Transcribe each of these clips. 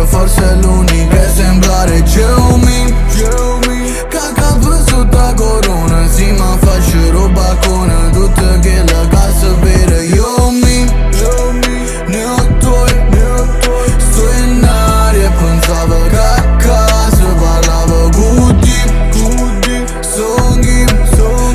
Forse l'unica esemplare Geomi Che ha văzut a corona Si mă face roba conă Du-te che la casă bere Io-mi Ne-o-toi Sto in aria Pensavo che a casa Parlavo Guti Songhi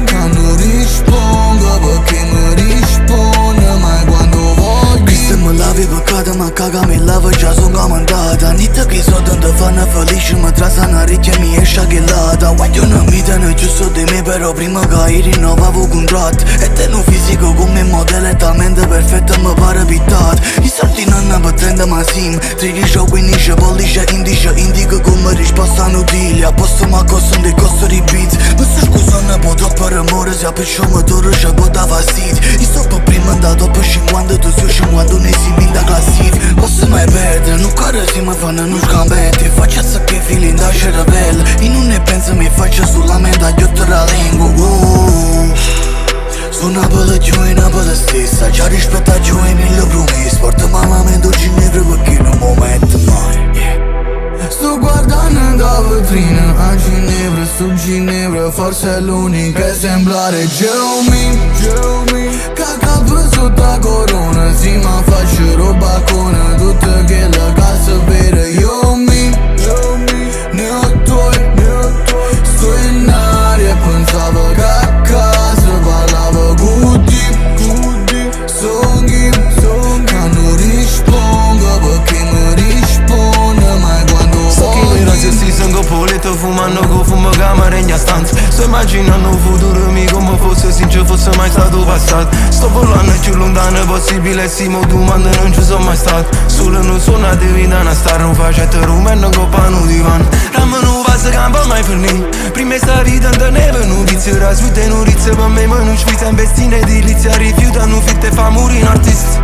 Ca nu rispondo Perché mi risponde Mai quando voglio Questa mi lavi păcată Mă caga, mi lavă già sono comandata Nită che so dando fanno felice Mi trasa una ricchia mi esce gelata Voglio una vita nel giusto di me Però prima che rinnovavo contratto E te non fisico come modello E talmente perfetto mi pare pittat I soldi non ne pretendo ma sim Triglice, quindice, pollice, indico come risposta nutiglia Posso ma costano dei costi di beat Mi sto scusando un po' troppo per amore Se appiscio motore ci può da fastidio Io sto per prima da dopo 50 Tu su 50 ne si vinta classifica Posso mai perdere, non corre si mi fanno non scambetti Faccio so che feeling da cervello E non ne penso mi faccio solamente a ghiotto la lingua Sono Napoli stessa Già rispetto a Gio e mille promesse Porto malamente Ginevra perché non mi metto mai Sto guardando da vetrina a Ginevra, su Ginevra Forse è l'unica esemplare Geomi Che ha văzut a corona Si mă face roba conă Du-te che la casă bere Io-mi Ne-o-toi Sto in aria Pensavo che a casa Parlavo Guti Songhi Ca nu rispondo Perché mi risponde Mai quando Io si sono pulito fumando con fumo camera in mia stanza Sto immaginando un futuro mio come fosse sincer fosse mai stato passato Sto volando più lontano possibile e Simo domanda non ci sono mai stato Solo non sono a divina una star non faccio rumeno con pano divan Rammo non va se campo mai per me Prima sta vita in te neve non vizio Rasvite non rizze per me ma non ci in bestine edilizia Rifiuta non fitte fa morire in artist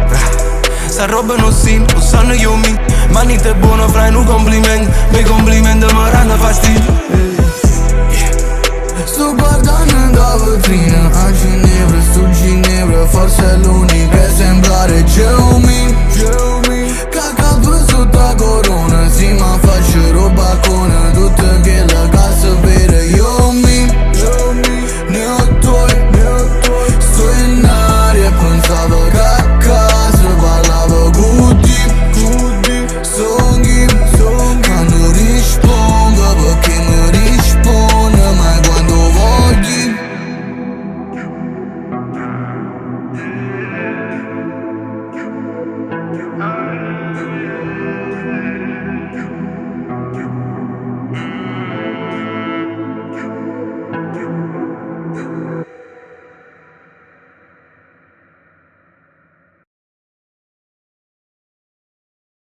Sta roba non stile, lo sanno io mi Ma niente è buono fra un complimento Mi complimento mi rende fastidio Sto guardando da vetrina a Ginevra